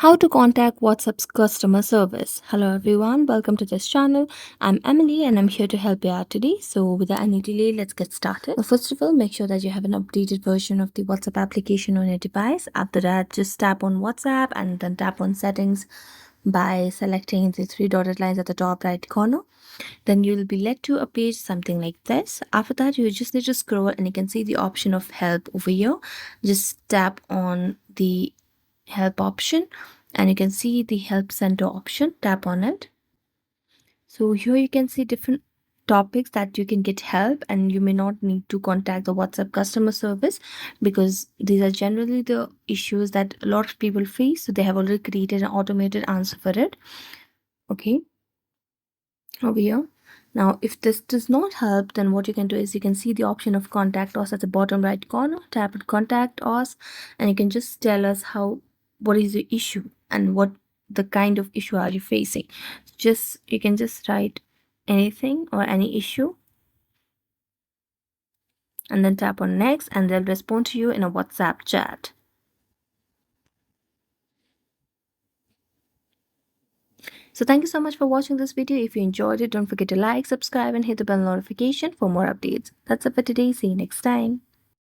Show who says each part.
Speaker 1: How to contact WhatsApp's customer service. Hello everyone, welcome to this channel. I'm Emily and I'm here to help you out today. So without any delay, let's get started. First of all, make sure that you have an updated version of the WhatsApp application on your device. After that, just tap on WhatsApp and then tap on settings by selecting the three dotted lines at the top right corner. Then you'll be led to a page something like this. After that, you just need to scroll and you can see the option of help over here. Just tap on the help option and you can see the help center option. Tap on it. So here you can see different topics that you can get help, and you may not need to contact the WhatsApp customer service because these are generally the issues that a lot of people face. So they have already created an automated answer for it. Okay, over here. Now, if this does not help, then what you can do is you can see the option of contact us at the bottom right corner. Tap on contact us and you can just tell us what is the issue and what the kind of issue are you facing. Just you can just write anything or any issue and then tap on next and they'll respond to you in a WhatsApp chat. So thank you so much for watching this video. If you enjoyed it, don't forget to like, subscribe and hit the bell notification for more updates. That's it for today. See you next time.